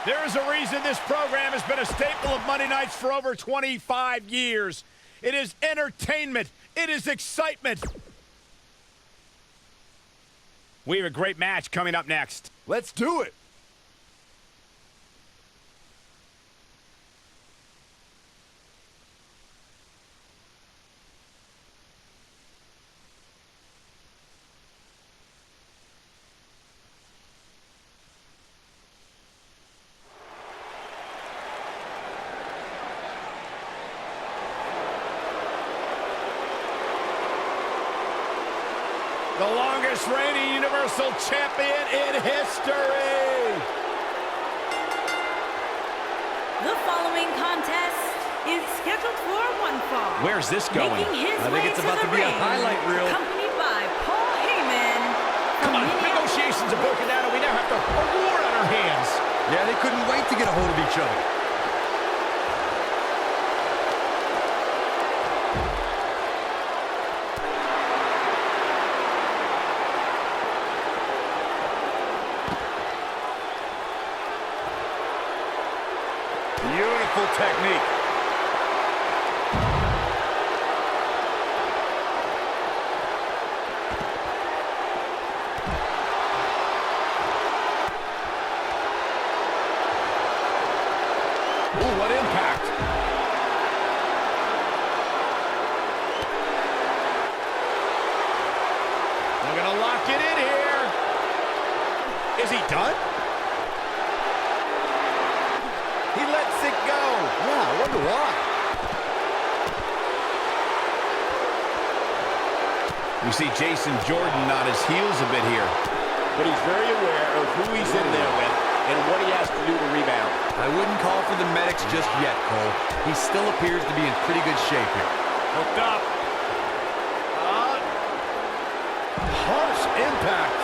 There is a reason this program has been a staple of Monday nights for over 25 years. It is entertainment. It is excitement. We have a great match coming up next. Let's do it. The longest reigning Universal Champion in history. The following contest is scheduled for one fall. Where's this going? Making his I think way it's to about the to be a ring, highlight reel. accompanied by Paul Heyman. Come on, negotiations have broken down and we now have a war on our hands. Yeah, they couldn't wait to get a hold of each other. Beautiful technique. Ooh, what impact. They're going to lock it in here. Is he done? He lets it go. Yeah, I wonder why. We see Jason Jordan on his heels a bit here. But he's very aware of who he's in there with and what he has to do to rebound. I wouldn't call for the medics just yet, Cole. He still appears to be in pretty good shape here. Hooked up. Harsh impact.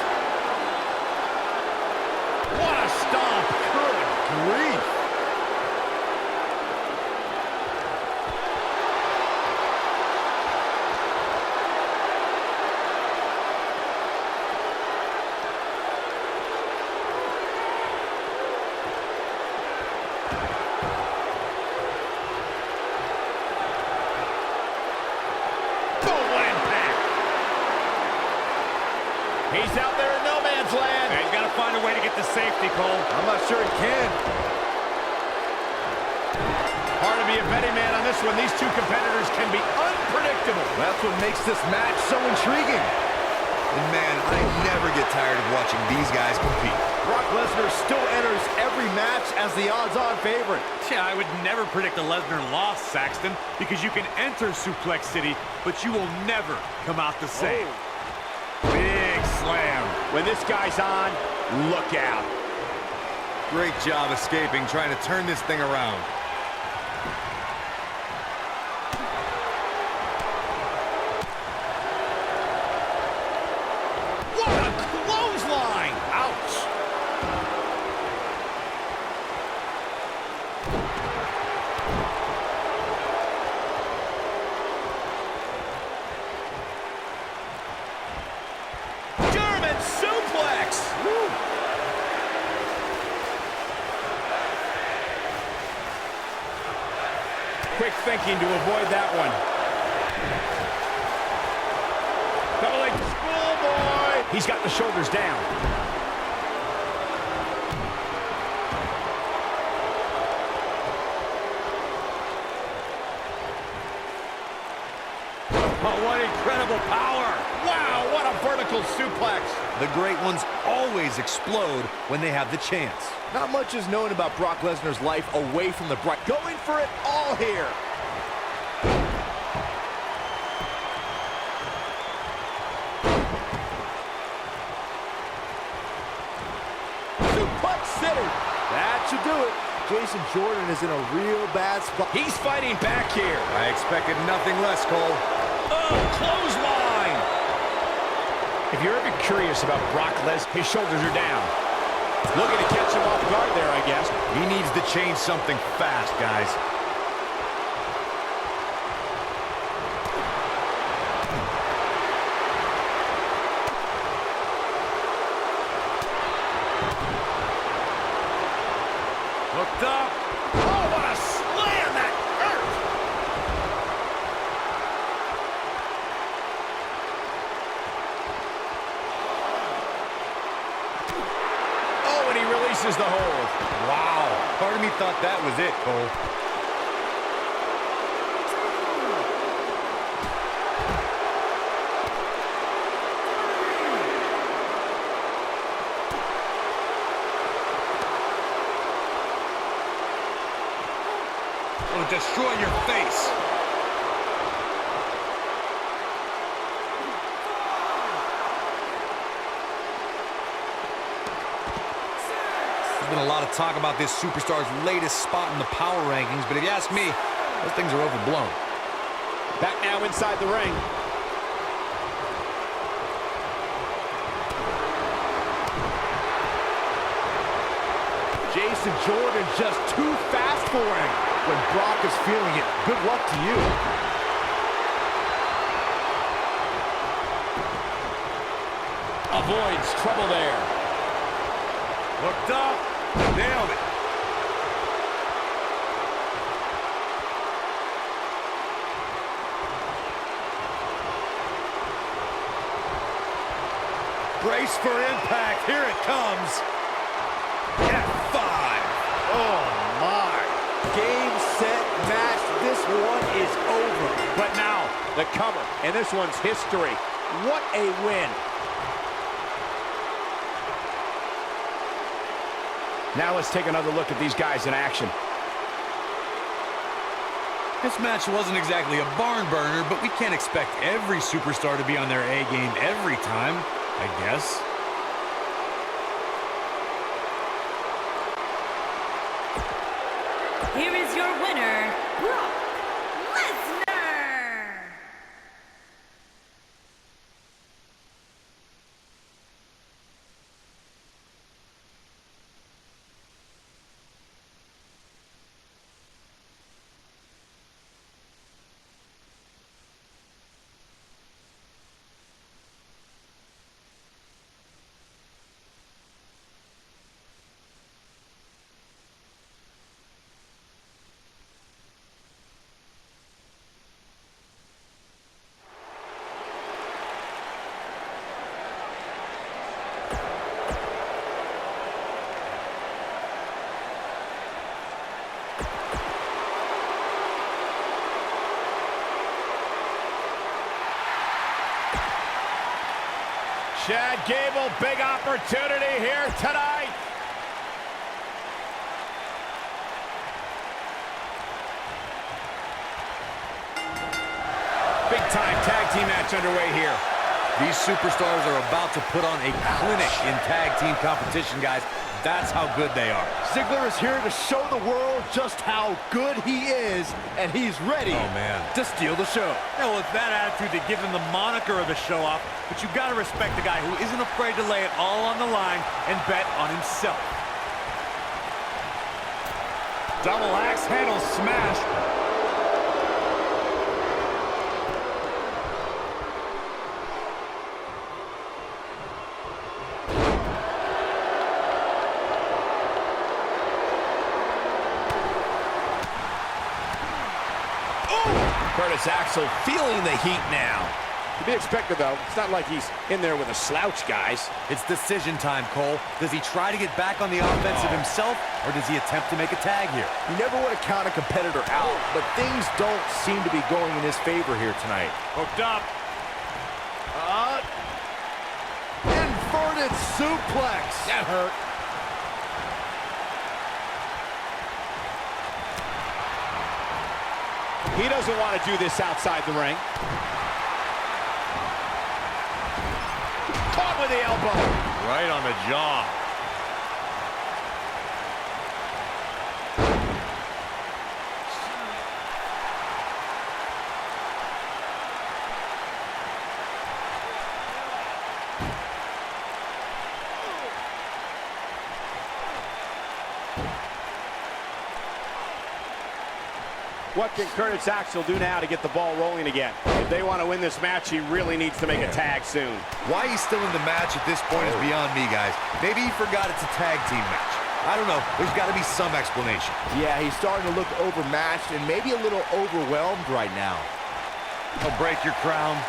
What a stomp. Good grief. He's out there in no man's land. Yeah, he's got to find a way to get to safety, Cole. I'm not sure he can. Hard to be a betting man on this one. These two competitors can be unpredictable. That's what makes this match so intriguing. And man, I never get tired of watching these guys compete. Brock Lesnar still enters every match as the odds-on favorite. Yeah, I would never predict a Lesnar loss, Saxton, because you can enter Suplex City, but you will never come out the same. Big slam. When this guy's on, look out. Great job escaping, trying to turn this thing around. What a clothesline! Ouch! German suplex! Woo. Quick thinking to avoid that one. Double leg schoolboy! He's got the shoulders down. Oh, what incredible power. Wow, what a vertical suplex. The great ones always explode when they have the chance. Not much is known about Brock Lesnar's life away from the bright. Going for it all here. Suplex City. That should do it. Jason Jordan is in a real bad spot. He's fighting back here. I expected nothing less, Cole. Oh, clothesline! If you're ever curious about Brock Lesnar, his shoulders are down. Looking to catch him off guard there, I guess. He needs to change something fast, guys. releases the hold. Wow. Part of me thought that was it, Cole. It'll destroy your face. There's been a lot of talk about this superstar's latest spot in the power rankings, but if you ask me, those things are overblown. Back now inside the ring. Jason Jordan just too fast for him. When Brock is feeling it, good luck to you. Avoids trouble there. Looked up, nailed it. Brace for impact, here it comes. F5. Oh, my. Game, set, match. This one is over. But now, the cover, and this one's history. What a win. Now let's take another look at these guys in action. This match wasn't exactly a barn burner, but we can't expect every superstar to be on their A game every time, I guess. Here is your winner, Brock Lesnar. Chad Gable, big opportunity here tonight. Big time tag team match underway here. These superstars are about to put on a clinic in tag team competition, guys. That's how good they are. Ziggler is here to show the world just how good he is, and he's ready to steal the show. Yeah, well, it's that attitude that gives him the moniker of the show-off, but you've got to respect the guy who isn't afraid to lay it all on the line and bet on himself. Double axe handle smash. Curtis Axel feeling the heat now. To be expected, though. It's not like he's in there with a slouch, guys. It's decision time, Cole. Does he try to get back on the offensive himself, or does he attempt to make a tag here? You never want to count a competitor out, but things don't seem to be going in his favor here tonight. Hooked up. Inverted suplex. That hurt. He doesn't want to do this outside the ring. Caught with the elbow. Right on the jaw. What can Curtis Axel do now to get the ball rolling again? If they want to win this match, he really needs to make a tag soon. Why he's still in the match at this point is beyond me, guys. Maybe he forgot it's a tag team match. I don't know. There's got to be some explanation. Yeah, he's starting to look overmatched and maybe a little overwhelmed right now. He'll break your crown.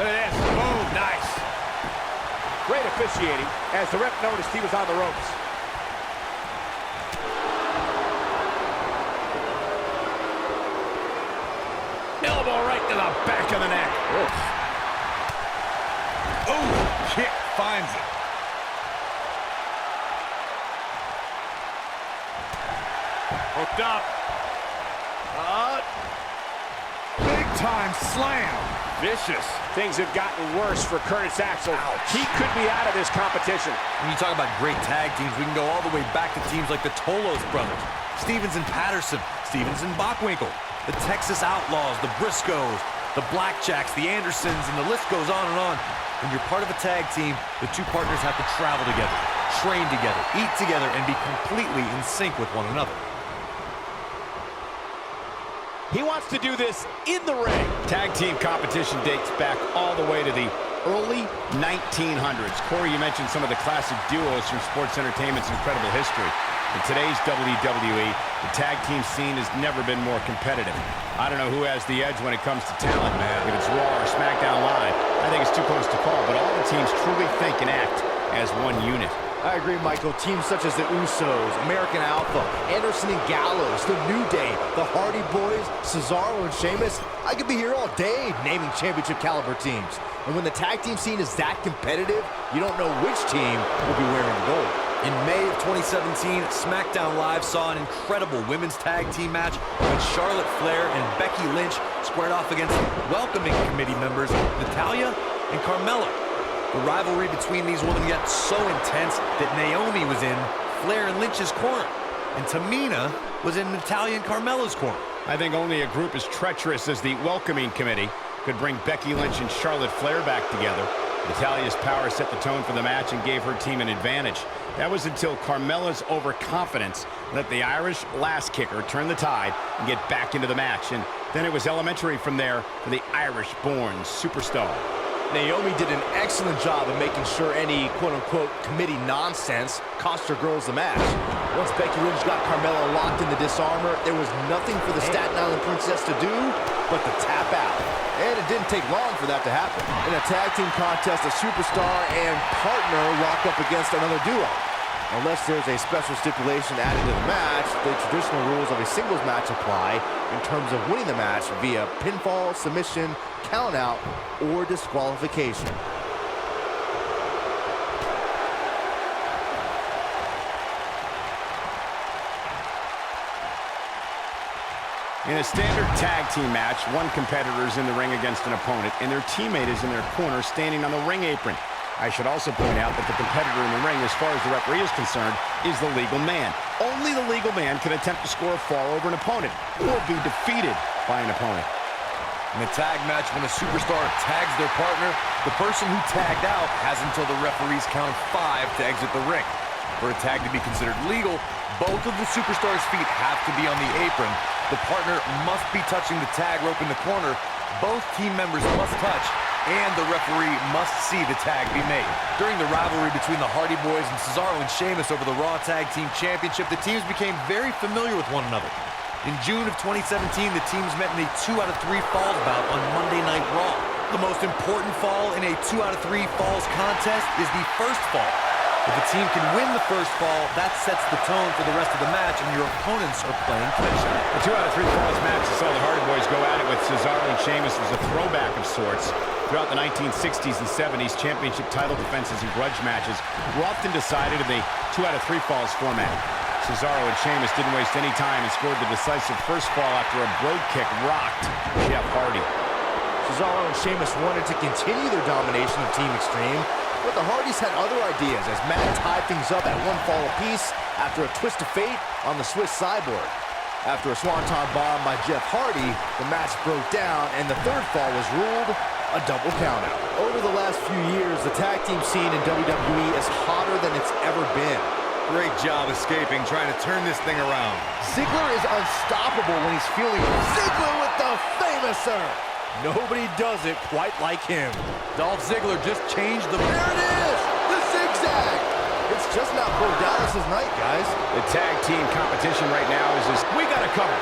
Look at this. Boom. Nice. Great officiating as the ref noticed he was on the ropes. Elbow right to the back of the neck. Oh, kick finds it. Hooked up. Big time slam. Vicious. Things have gotten worse for Curtis Axel. Ouch. He could be out of this competition. When you talk about great tag teams, we can go all the way back to teams like the Tolos brothers, Stevens and Patterson, Stevens and Bockwinkel, the Texas Outlaws, the Briscoes, the Blackjacks, the Andersons, and the list goes on and on. When you're part of a tag team, the two partners have to travel together, train together, eat together, and be completely in sync with one another. He wants to do this in the ring. Tag team competition dates back all the way to the early 1900s. Corey, you mentioned some of the classic duos from sports entertainment's incredible history. In today's WWE, the tag team scene has never been more competitive. I don't know who has the edge when it comes to talent, man. If it's Raw or SmackDown Live, I think it's too close to call, but all the teams truly think and act as one unit. I agree, Michael. Teams such as the Usos, American Alpha, Anderson and Gallows, The New Day, the Hardy Boys, Cesaro and Sheamus. I could be here all day naming championship caliber teams. And when the tag team scene is that competitive, you don't know which team will be wearing the gold. In May of 2017, SmackDown Live saw an incredible women's tag team match when Charlotte Flair and Becky Lynch squared off against welcoming committee members Natalya and Carmella. The rivalry between these women got so intense that Naomi was in Flair and Lynch's corner, and Tamina was in Natalya and Carmella's corner. I think only a group as treacherous as the welcoming committee could bring Becky Lynch and Charlotte Flair back together. Natalya's power set the tone for the match and gave her team an advantage. That was until Carmella's overconfidence let the Irish last kicker turn the tide and get back into the match. And then it was elementary from there for the Irish-born superstar. Naomi did an excellent job of making sure any quote-unquote committee nonsense cost her girls the match. Once Becky Lynch got Carmella locked in the disarmor, there was nothing for the Staten Island Princess to do but to tap out. And it didn't take long for that to happen. In a tag team contest, a superstar and partner lock up against another duo. Unless there's a special stipulation added to the match, the traditional rules of a singles match apply in terms of winning the match via pinfall, submission, countout, or disqualification. In a standard tag team match, one competitor is in the ring against an opponent, and their teammate is in their corner standing on the ring apron. I should also point out that the competitor in the ring, as far as the referee is concerned, is the legal man. Only the legal man can attempt to score a fall over an opponent or be defeated by an opponent. In a tag match, when a superstar tags their partner, the person who tagged out has until the referees count 5 to exit the ring. For a tag to be considered legal, both of the superstars' feet have to be on the apron. The partner must be touching the tag rope in the corner. Both team members must touch, and the referee must see the tag be made. During the rivalry between the Hardy Boys and Cesaro and Sheamus over the Raw Tag Team Championship, the teams became very familiar with one another. In June of 2017, the teams met in a 2 out of 3 falls bout on Monday Night Raw. The most important fall in a 2 out of 3 falls contest is the first fall. If a team can win the first fall, that sets the tone for the rest of the match, and your opponents are playing catch-up. The 2 out of 3 falls match that saw the Hardy Boys go at it with Cesaro and Sheamus was a throwback of sorts. Throughout the 1960s and 70s, championship title defenses and grudge matches were often decided in the 2 out of 3 falls format. Cesaro and Sheamus didn't waste any time and scored the decisive first fall after a brogue kick rocked Jeff Hardy. Cesaro and Sheamus wanted to continue their domination of Team Extreme, but the Hardys had other ideas as Matt tied things up at 1 fall apiece after a twist of fate on the Swiss Cyborg. After a swanton bomb by Jeff Hardy, the match broke down and the third fall was ruled a double countout. Over the last few years, the tag team scene in WWE is hotter than it's ever been. Great job escaping, trying to turn this thing around. Ziggler is unstoppable when he's feeling Ziggler with the famouser. Nobody does it quite like him. Dolph Ziggler just changed the... There it is! The zigzag! It's just not Bo Dallas's night, guys. The tag team competition right now is just... We got to cover.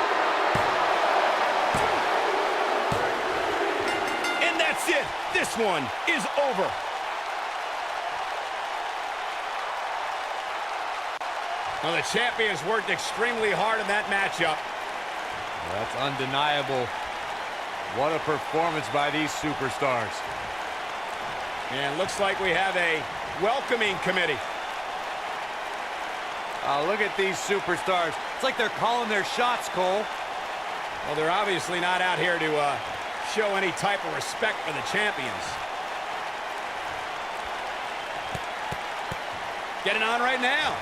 And that's it. This one is over. Well, the champions worked extremely hard in that matchup. That's undeniable. What a performance by these superstars. And looks like we have a welcoming committee. Oh, look at these superstars. It's like they're calling their shots, Cole. Well, they're obviously not out here to show any type of respect for the champions. Getting on right now.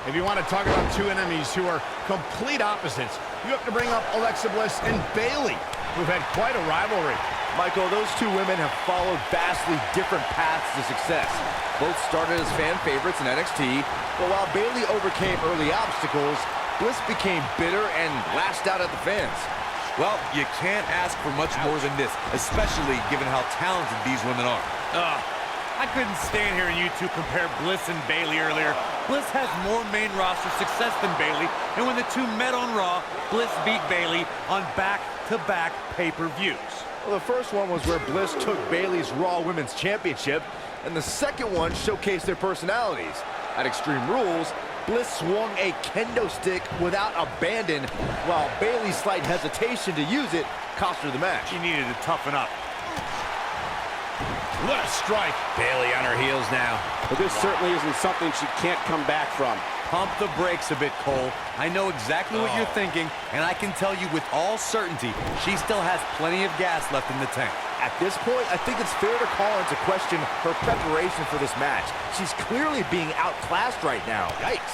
If you want to talk about two enemies who are complete opposites, you have to bring up Alexa Bliss and Bayley, who've had quite a rivalry. Michael, those two women have followed vastly different paths to success. Both started as fan favorites in NXT, but while Bayley overcame early obstacles, Bliss became bitter and lashed out at the fans. Well, you can't ask for much more than this, especially given how talented these women are. I couldn't stand hearing you two compare Bliss and Bayley earlier. Bliss has more main roster success than Bayley, and when the two met on Raw, Bliss beat Bayley on back-to-back pay-per-views. Well, the first one was where Bliss took Bayley's Raw Women's Championship, and the second one showcased their personalities. At Extreme Rules, Bliss swung a kendo stick without abandon, while Bayley's slight hesitation to use it cost her the match. She needed to toughen up. What a strike. Bayley on her heels now. But this certainly isn't something she can't come back from. Pump the brakes a bit, Cole. I know exactly what you're thinking, and I can tell you with all certainty, she still has plenty of gas left in the tank. At this point, I think it's fair to call into question her preparation for this match. She's clearly being outclassed right now. Yikes.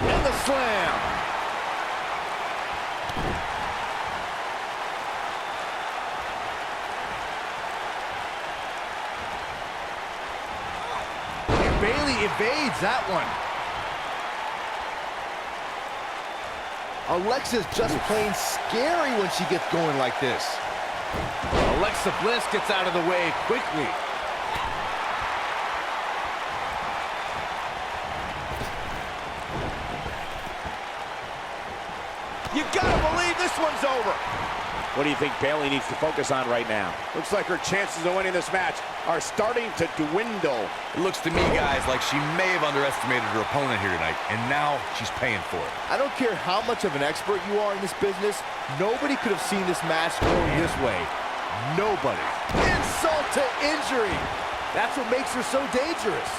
And the slam. Bayley evades that one. Alexa's just plain scary when she gets going like this. Alexa Bliss gets out of the way quickly. You gotta believe this one's over. What do you think Bayley needs to focus on right now? Looks like her chances of winning this match are starting to dwindle. It looks to me, guys, like she may have underestimated her opponent here tonight, and now she's paying for it. I don't care how much of an expert you are in this business, nobody could have seen this match going this way. Nobody. Insult to injury. That's what makes her so dangerous.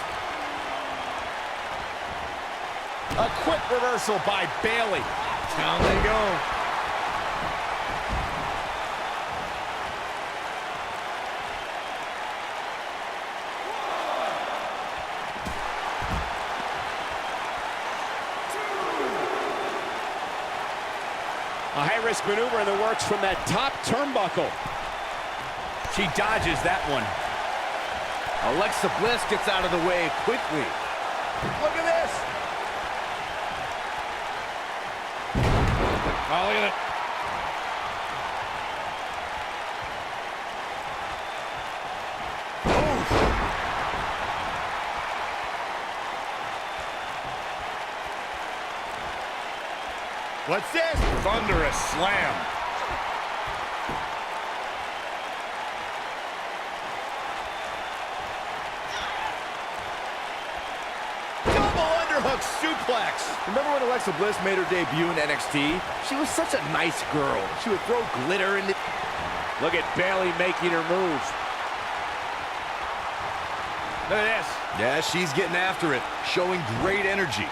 A quick reversal by Bayley. Down they go. A high-risk maneuver in the works from that top turnbuckle. She dodges that one. Alexa Bliss gets out of the way quickly. Look at this. Oh, look at it. What's this? Thunderous slam. Double underhook suplex. Remember when Alexa Bliss made her debut in NXT? She was such a nice girl. She would throw glitter in the... Look at Bayley making her moves. Look at this. Yeah, she's getting after it, showing great energy.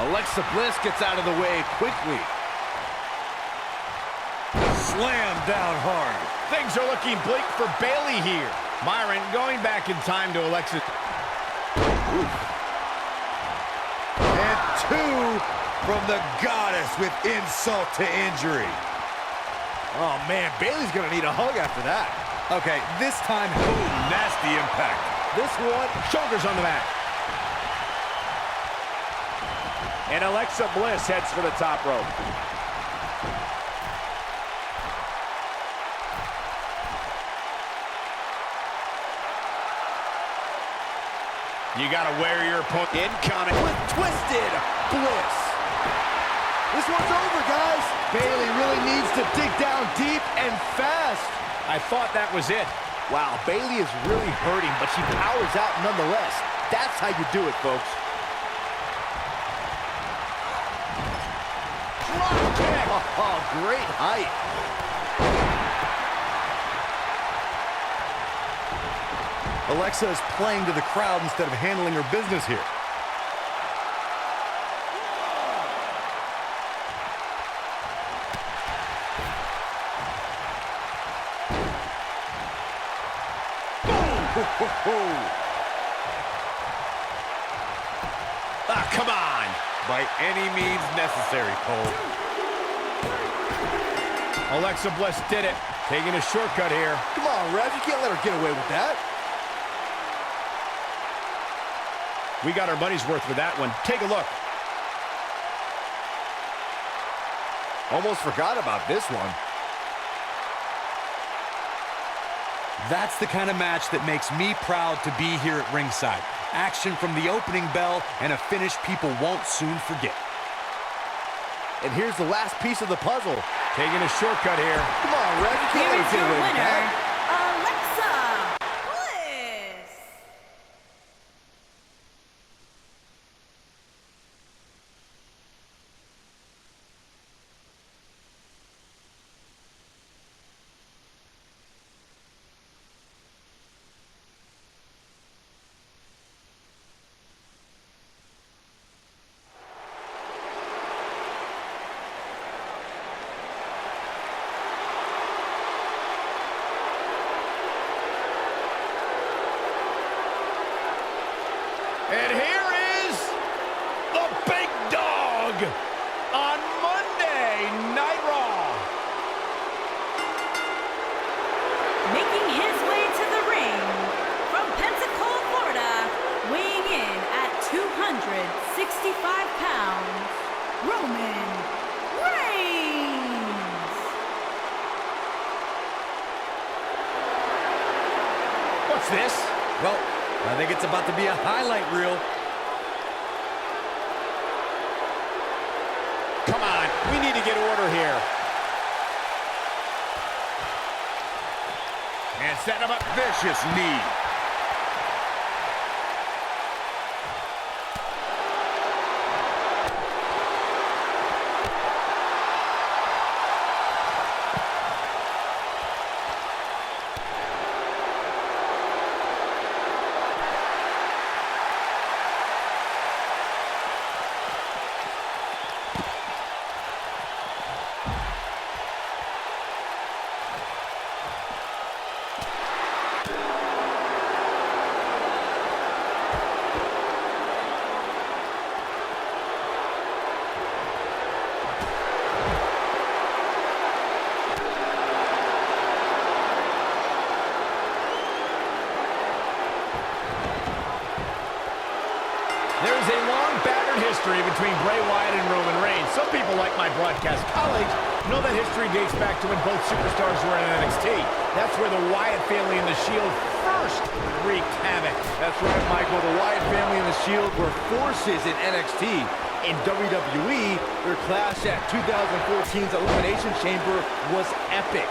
Alexa Bliss gets out of the way quickly. Slam down hard. Things are looking bleak for Bayley here. Myron going back in time to Alexa. And two from the goddess with insult to injury. Oh, man, Bayley's going to need a hug after that. Okay, this time, boom, nasty impact. This one, Shoulders on the mat. and Alexa Bliss heads for the top rope. You got to wear your opponent. Incoming with Twisted Bliss. This one's over, guys. Bayley really needs to dig down deep and fast. I thought that was it. Wow, Bayley is really hurting, but she powers out nonetheless. That's how you do it, folks. Drop kick. Oh, great height. Alexa is playing to the crowd instead of handling her business here. Ah, come on. By any means necessary, Cole. Alexa Bliss did it. Taking a shortcut here. Come on, Rev. You can't let her get away with that. We got our money's worth with that one. Take a look. Almost forgot about this one. That's the kind of match that makes me proud to be here at ringside. Action from the opening bell and a finish people won't soon forget. And here's the last piece of the puzzle. Taking a shortcut here. Come on, Rev. You can't Here let is her get your away with winner, that. Alexa Bliss. And here is the big dog on Monday Night Raw. Making his way to the ring from Pensacola, Florida, weighing in at 265 pounds, Roman Reigns. What's this? Well, I think it's about to be a highlight reel. Come on, we need to get order here. And set him up. Vicious knee. There's a long battered history between Bray Wyatt and Roman Reigns. Some people, like my broadcast colleagues, know that history dates back to when both superstars were in NXT. That's where the Wyatt family and the Shield first wreaked havoc. That's right, Michael. The Wyatt family and the Shield were forces in NXT. In WWE, their clash at 2014's Elimination Chamber was epic.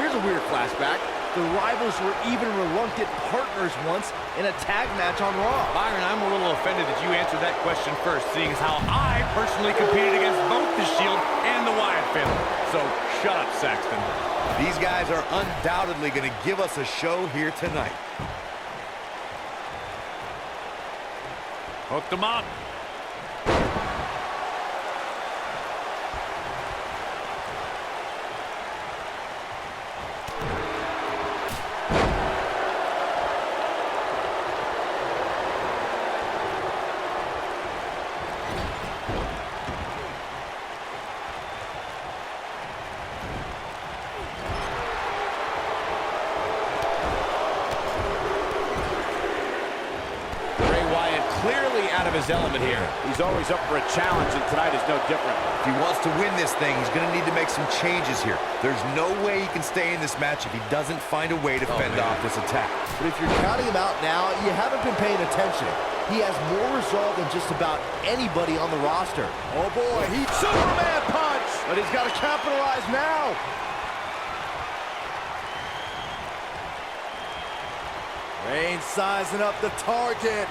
Here's a weird flashback. The rivals were even reluctant partners once in a tag match on Raw. Byron, I'm a little offended that you answered that question first, seeing as how I personally competed against both the Shield and the Wyatt family. So, shut up, Saxton. These guys are undoubtedly going to give us a show here tonight. Hooked him up. Clearly out of his element here. He's always up for a challenge, and tonight is no different. If he wants to win this thing, he's going to need to make some changes here. There's no way he can stay in this match if he doesn't find a way to fend off this attack. But if you're counting him out now, you haven't been paying attention. He has more resolve than just about anybody on the roster. Oh boy, he Superman punch! But he's got to capitalize now. Reigns sizing up the target.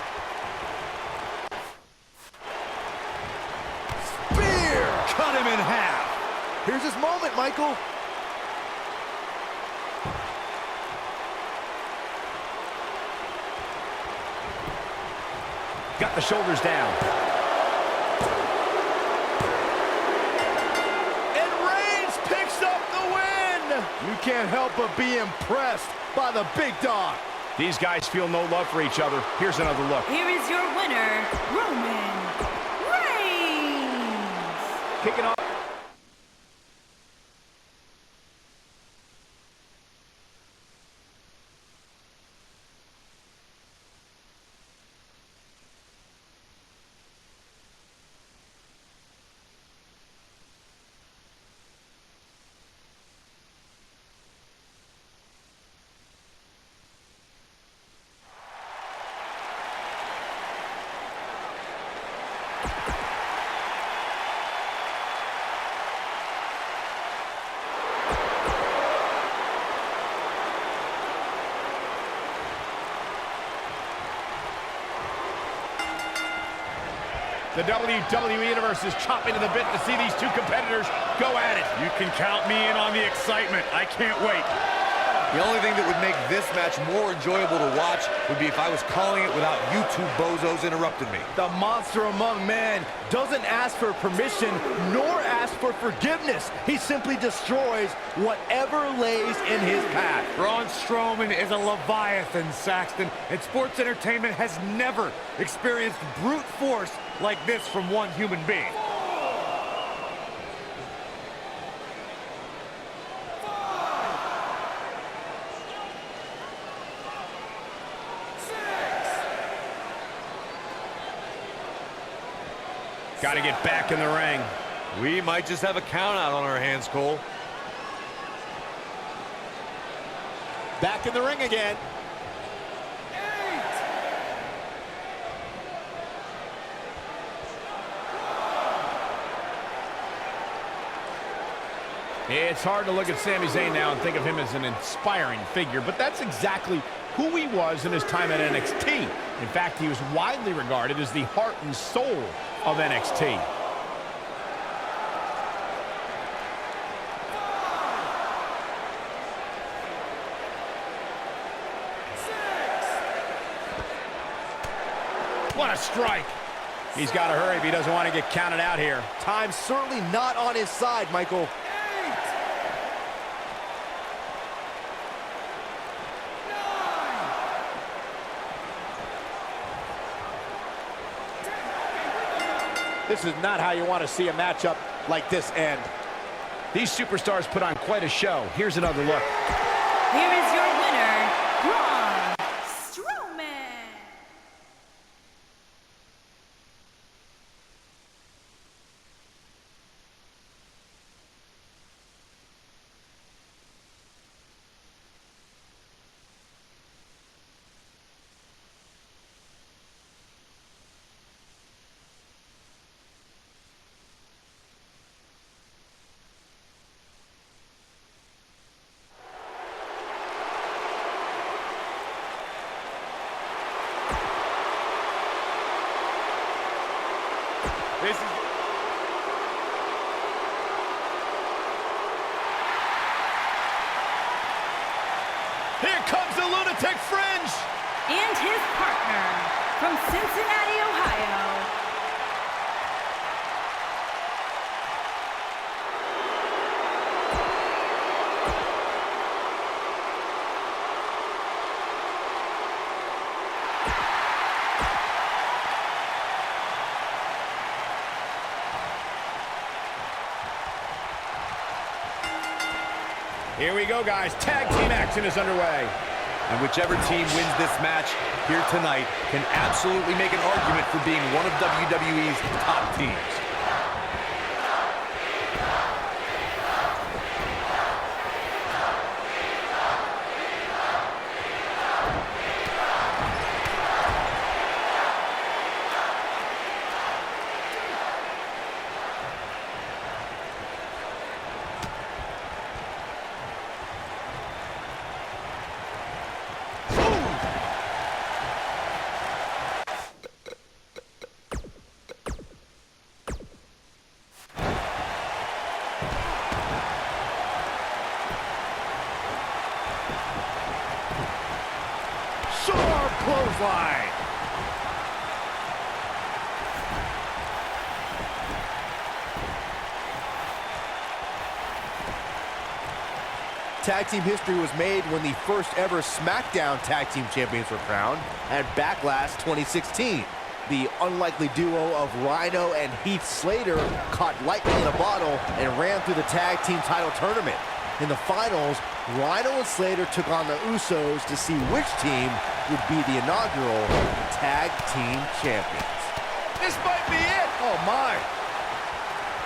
Spear! Cut him in half. Here's his moment, Michael. Got the shoulders down. And Reigns picks up the win! You can't help but be impressed by the big dog. These guys feel no love for each other. Here's another look. Here is your winner, Roman Reigns. Kicking off. The WWE Universe is chopping to the bit to see these two competitors go at it. You can count me in on the excitement. I can't wait. The only thing that would make this match more enjoyable to watch would be if I was calling it without you two bozos interrupting me. The monster among men doesn't ask for permission nor ask for forgiveness. He simply destroys whatever lays in his path. Braun Strowman is a Leviathan, Saxton, and sports entertainment has never experienced brute force like this from one human being. Got to get back in the ring. We might just have a count out on our hands, Cole. Back in the ring again. 8. It's hard to look at Sami Zayn now and think of him as an inspiring figure, but that's exactly who he was in his time at NXT. In fact, he was widely regarded as the heart and soul of NXT. What a strike! He's got to hurry if he doesn't want to get counted out here. Time's certainly not on his side, Michael. 8. 9. This is not how you want to see a matchup like this end. These superstars put on quite a show. Here's another look. Here is your winner, Braun Strowman. This is... Here comes the Lunatic Fringe! And his partner from Cincinnati, Ohio, Here we go, guys. Tag team action is underway. And whichever team wins this match here tonight can absolutely make an argument for being one of WWE's top teams. Clothesline. Tag team history was made when the first ever SmackDown Tag Team Champions were crowned at Backlash 2016. The unlikely duo of Rhino and Heath Slater caught lightning in a bottle and ran through the tag team title tournament. In the finals, Rhino and Slater took on the Usos to see which team would be the inaugural Tag Team Champions. This might be it. Oh, my.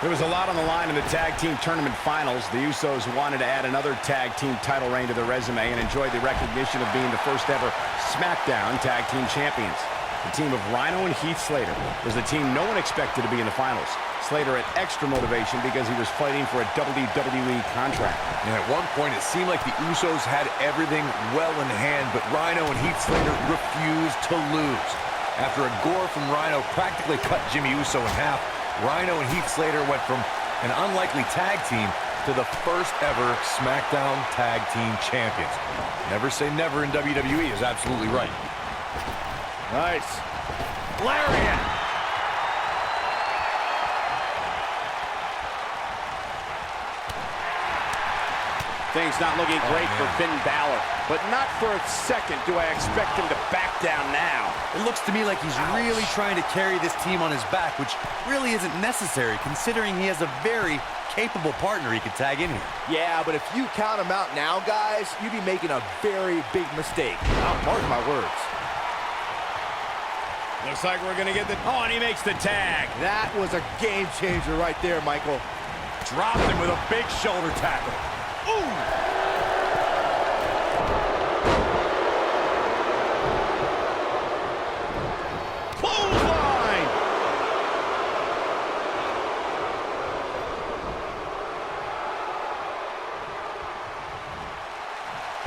There was a lot on the line in the Tag Team Tournament Finals. The Usos wanted to add another Tag Team title reign to their resume and enjoyed the recognition of being the first ever SmackDown Tag Team Champions. The team of Rhino and Heath Slater was the team no one expected to be in the finals. Slater had extra motivation because he was fighting for a WWE contract. And at one point, it seemed like the Usos had everything well in hand, but Rhino and Heath Slater refused to lose. After a gore from Rhino practically cut Jimmy Uso in half, Rhino and Heath Slater went from an unlikely tag team to the first ever SmackDown Tag Team Champions. Never say never in WWE is absolutely right. Nice. Lariat. Things not looking great for Finn Balor, but not for a second do I expect him to back down now. It looks to me like he's really trying to carry this team on his back, which really isn't necessary considering he has a very capable partner he could tag in here. Yeah, but if you count him out now, guys, you'd be making a very big mistake. I'll mark my words. Looks like we're going to get the... Oh, and he makes the tag. That was a game changer right there, Michael. Dropped him with a big shoulder tackle. Ooh! Clothesline!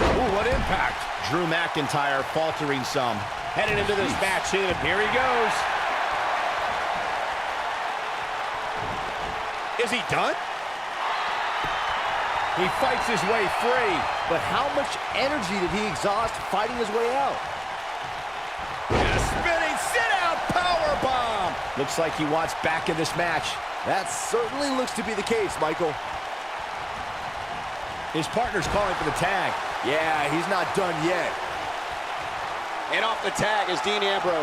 Ooh, what impact. Drew McIntyre faltering some. Headed into this match, here he goes. Is he done? He fights his way free. But how much energy did he exhaust fighting his way out? And a spinning sit-out powerbomb. Looks like he wants back in this match. That certainly looks to be the case, Michael. His partner's calling for the tag. Yeah, he's not done yet. And off the tag is Dean Ambrose.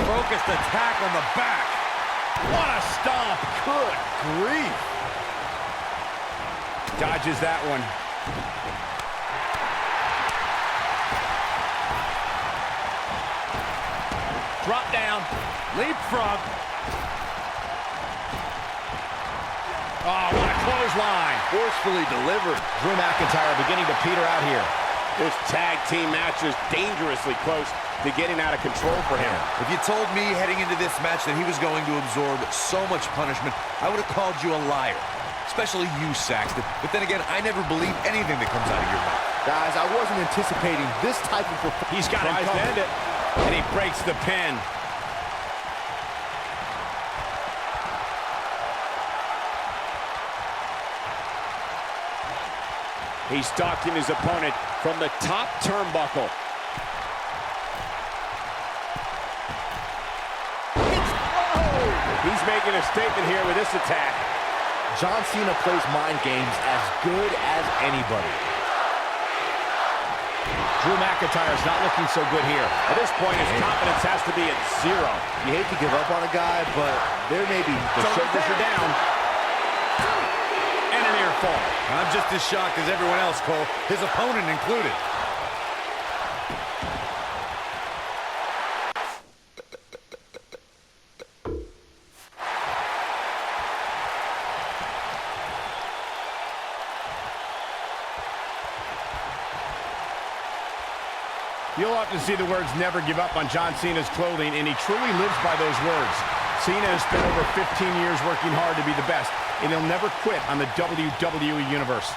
Focused attack on the back. What a stomp. Good grief. Dodges that one. Drop down. Leapfrog. Oh, what a clothesline. Forcefully delivered. Drew McIntyre beginning to peter out here. This tag team match is dangerously close to getting out of control for him. If you told me heading into this match that he was going to absorb so much punishment, I would have called you a liar. Especially you, Saxton. But then again, I never believe anything that comes out of your mouth. Guys, I wasn't anticipating this type of performance. He's got him covered. And he breaks the pin. He's stalking his opponent from the top turnbuckle. He's making a statement here with this attack. John Cena plays mind games as good as anybody. Drew McIntyre's not looking so good here. At this point, his confidence has to be at 0. You hate to give up on a guy, but there may be... The shoulders are down. And an ear fall. I'm just as shocked as everyone else, Cole, his opponent included. You'll often see the words "never give up" on John Cena's clothing, and he truly lives by those words. Cena has spent over 15 years working hard to be the best, and he'll never quit on the WWE Universe.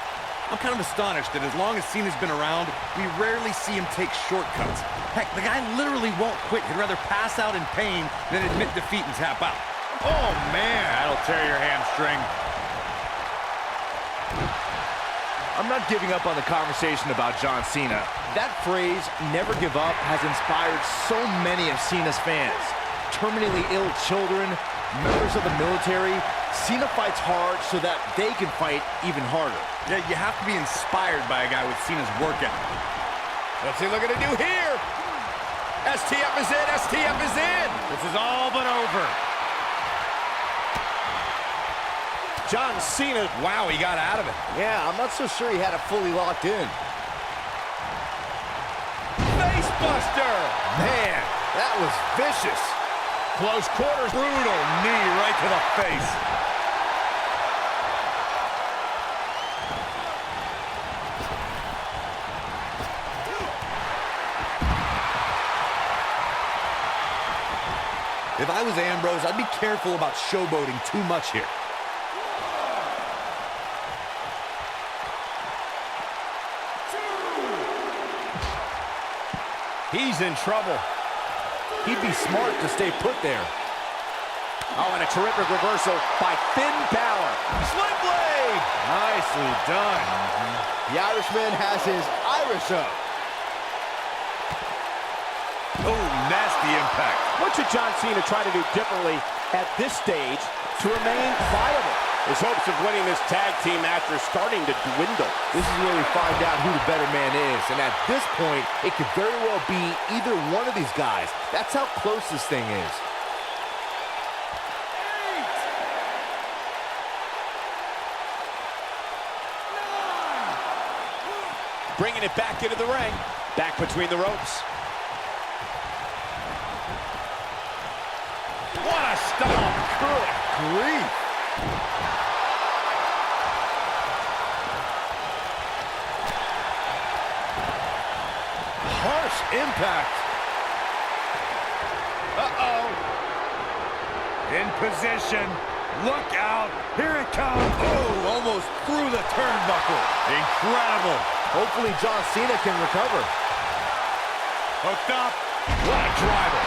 I'm kind of astonished that as long as Cena's been around, we rarely see him take shortcuts. Heck, the guy literally won't quit. He'd rather pass out in pain than admit defeat and tap out. Oh, man, that'll tear your hamstring. I'm not giving up on the conversation about John Cena. That phrase, never give up, has inspired so many of Cena's fans. Terminally ill children, members of the military. Cena fights hard so that they can fight even harder. Yeah, you have to be inspired by a guy with Cena's work ethic. What's he looking to do here? STF is in, STF is in! This is all but over. John Cena. Wow, he got out of it. Yeah, I'm not so sure he had it fully locked in. Facebuster! Man, that was vicious. Close quarters. Brutal knee right to the face. If I was Ambrose, I'd be careful about showboating too much here. He's in trouble. He'd be smart to stay put there. Oh, and a terrific reversal by Finn Balor. Sling blade! Nicely done. The Irishman has his Irish up. Oh, nasty impact. What should John Cena try to do differently at this stage to remain viable? His hopes of winning this tag team match are starting to dwindle. This is where we find out who the better man is. And at this point, it could very well be either one of these guys. That's how close this thing is. Bringing it back into the ring. Back between the ropes. What a stomp! Good grief. Harsh impact. Uh-oh. In position. Look out. Here it comes. Oh, almost through the turnbuckle. Incredible. Hopefully John Cena can recover. Hooked up. What a driver.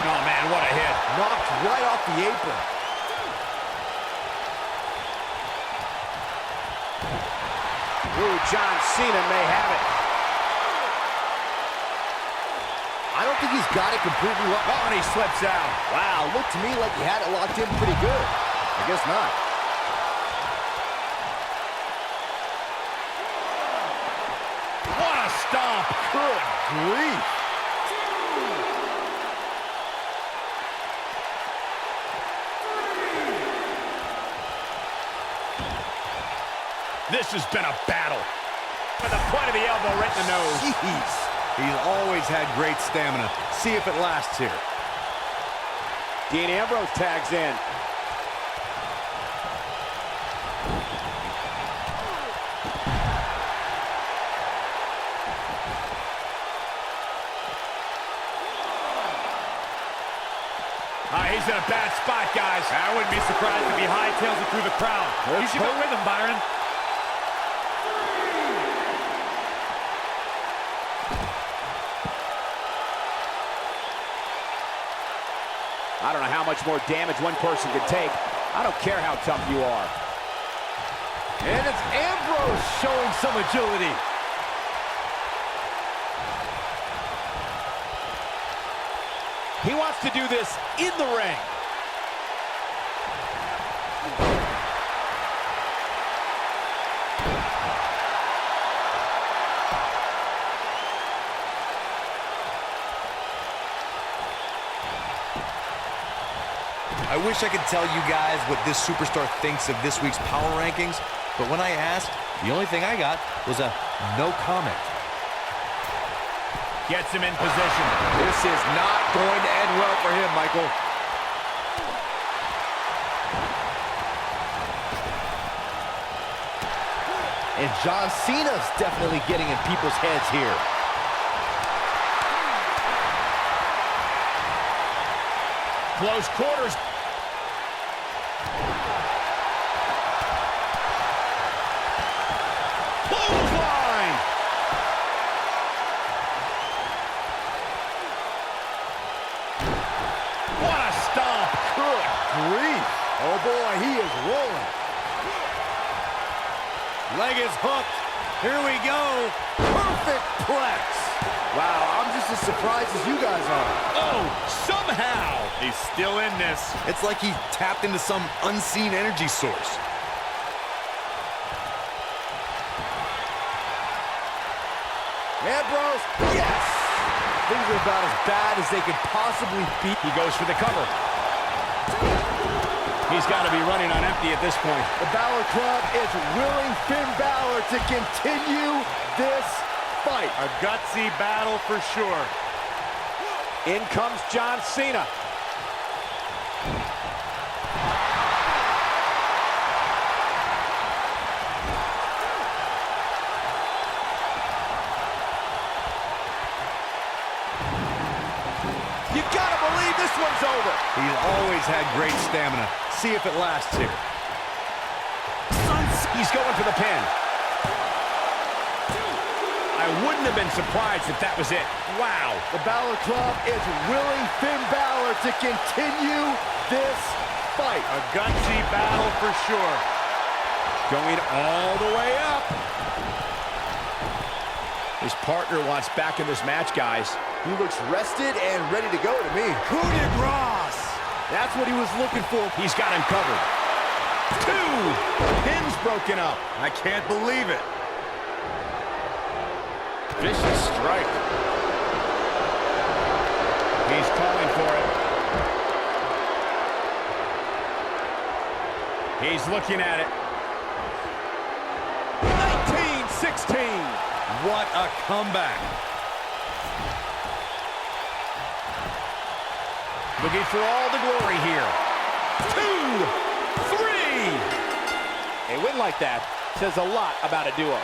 Oh, man, what a hit. Knocked right off the apron. Ooh, John Cena may have it. I don't think he's got it completely locked. Oh, and he slips out. Wow, looked to me like he had it locked in pretty good. I guess not. What a stomp. Good grief. This has been a battle. With the point of the elbow right in the nose. Jeez. He's always had great stamina. See if it lasts here. Dean Ambrose tags in. He's in a bad spot, guys. I wouldn't be surprised if he hightails it through the crowd. You should go with him, Byron. I don't know how much more damage one person could take. I don't care how tough you are. And it's Ambrose showing some agility. He wants to do this in the ring. I wish I could tell you guys what this superstar thinks of this week's power rankings, but when I asked, the only thing I got was a no comment. Gets him in position. This is not going to end well for him, Michael. And John Cena's definitely getting in people's heads here. Close quarters. Clothesline. What a stomp. Good grief. Oh boy, he is rolling. Leg is hooked. Here we go. Perfect plex. Wow, I'm just as surprised as you guys are. Oh, somehow. He's still in this. It's like he tapped into some unseen energy source. Ambrose, yes! Things are about as bad as they could possibly be. He goes for the cover. He's got to be running on empty at this point. The Balor Club is willing Finn Balor to continue this fight. A gutsy battle for sure. In comes John Cena. You gotta believe this one's over. He's always had great stamina. See if it lasts here. He's going for the pin. I wouldn't have been surprised if that was it. Wow. The Balor Club is willing Finn Balor to continue this fight. A gutsy battle for sure. Going all the way up. His partner wants back in this match, guys. He looks rested and ready to go to me. Coup de grace. That's what he was looking for. He's got him covered. 2 pins broken up. I can't believe it. Vicious strike. He's calling for it. He's looking at it. 19-16. What a comeback. Looking for all the glory here. 2, 3. A win like that says a lot about a duo.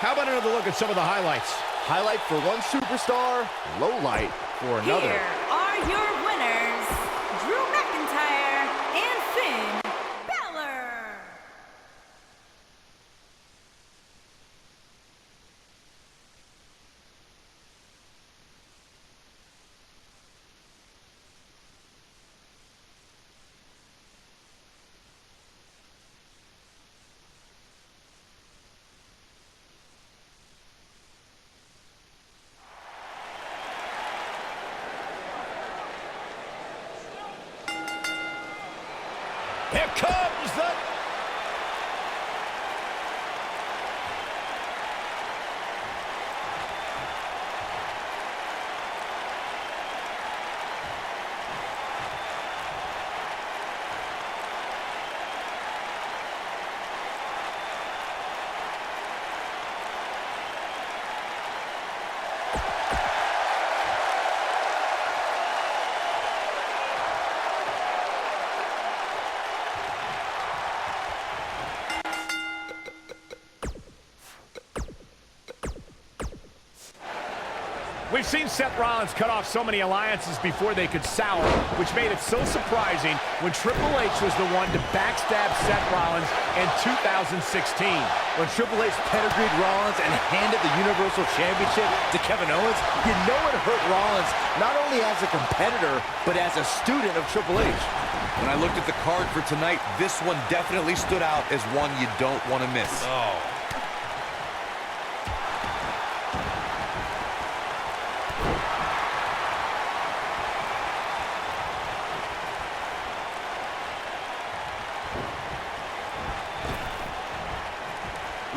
How about another look at some of the highlights? Highlight for one superstar, low light for another. Here are your winners, Drew McIntyre and Finn Balor. Here comes the... We've seen Seth Rollins cut off so many alliances before they could sour, which made it so surprising when Triple H was the one to backstab Seth Rollins in 2016. When Triple H pedigreed Rollins and handed the Universal Championship to Kevin Owens, you know it hurt Rollins, not only as a competitor, but as a student of Triple H. When I looked at the card for tonight, this one definitely stood out as one you don't want to miss. Oh.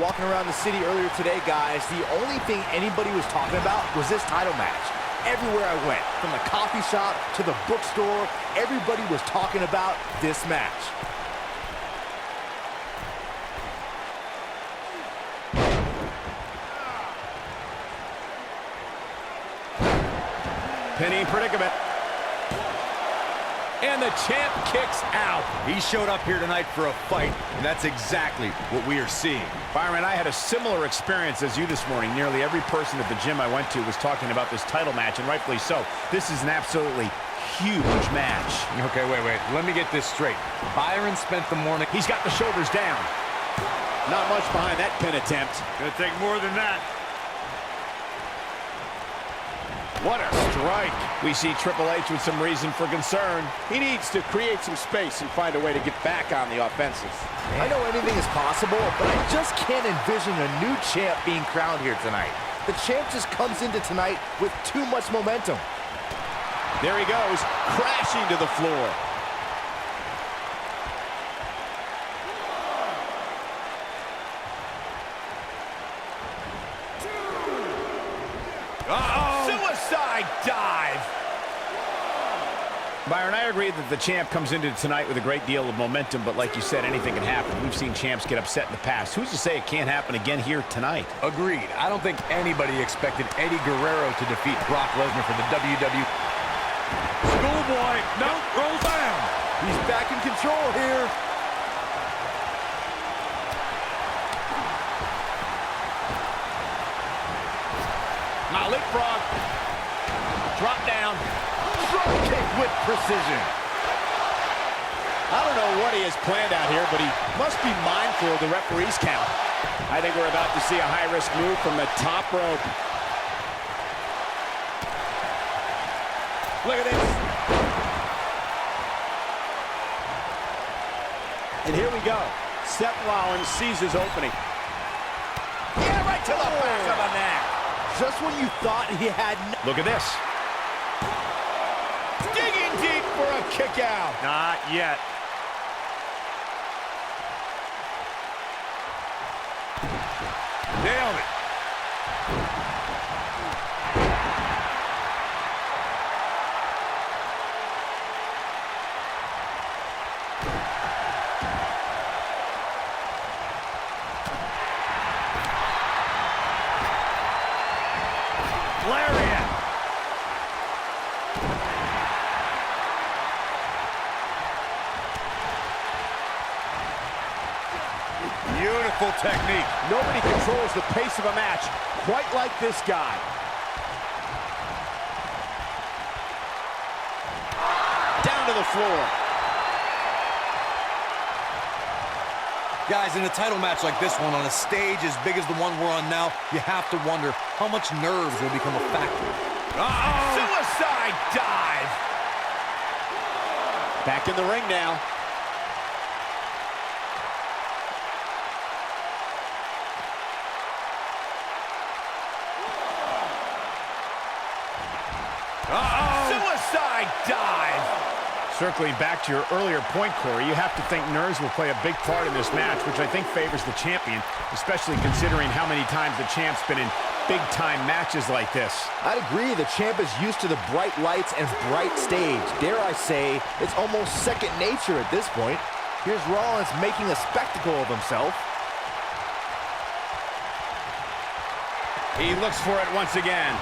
Walking around the city earlier today, guys, the only thing anybody was talking about was this title match. everywhere I went. From the coffee shop to the bookstore, everybody was talking about this match. Pinning predicament. And the champ kicks out. He showed up here tonight for a fight, and that's exactly what we are seeing. Byron, I had a similar experience as you this morning. Nearly every person at the gym I went to was talking about this title match, and rightfully so. This is an absolutely huge match. Okay, wait. Let me get this straight. Byron spent the morning... He's got the shoulders down. Not much behind that pin attempt. Gonna take more than that. What a strike. We see Triple H with some reason for concern. He needs to create some space and find a way to get back on the offensive. I know anything is possible, but I just can't envision a new champ being crowned here tonight. The champ just comes into tonight with too much momentum. There he goes, crashing to the floor. Suicide dive! Byron, I agree that the champ comes into tonight with a great deal of momentum, but like you said, anything can happen. We've seen champs get upset in the past. Who's to say it can't happen again here tonight? Agreed. I don't think anybody expected Eddie Guerrero to defeat Brock Lesnar for the WWE. Schoolboy, no, roll down. He's back in control here. Now leapfrog. Drop down. Drop kick with precision. I don't know what he has planned out here, but he must be mindful of the referee's count. I think we're about to see a high-risk move from the top rope. Look at this. And here we go. Seth Rollins sees his opening. Yeah, right to the back of the neck. Just when you thought he had Look at this. Digging deep for a kick out. Not yet. Nailed it. Lariat. Beautiful technique. Nobody controls the pace of a match quite like this guy. Down to the floor. Guys, in a title match like this one, on a stage as big as the one we're on now, you have to wonder how much nerves will become a factor. Suicide dive. Back in the ring now. Suicide dive. Circling back to your earlier point, Corey, you have to think nerves will play a big part in this match, which I think favors the champion, especially considering how many times the champ's been in big-time matches like this. I'd agree, the champ is used to the bright lights and bright stage. Dare I say, it's almost second nature at this point. Here's Rollins making a spectacle of himself. He looks for it once again.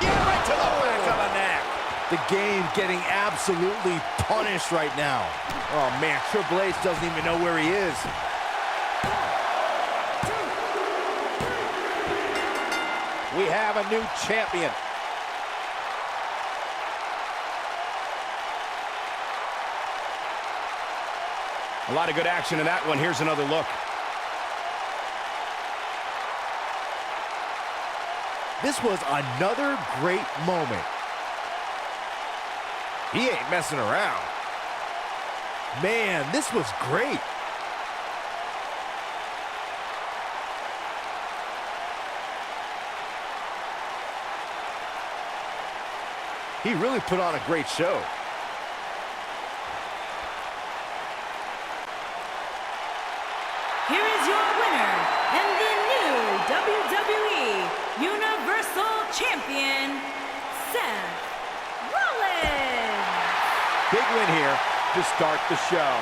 Yeah, right to the back of the neck. The game getting absolutely punished right now. Oh man, Triple H doesn't even know where he is. We have a new champion. A lot of good action in that one. Here's another look. This was another great moment. He ain't messing around. Man, this was great. He really put on a great show. Here is your winner and the new WWE Universal Seth Rollins. Big win here to start the show.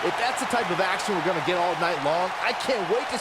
If that's the type of action we're going to get all night long, I can't wait to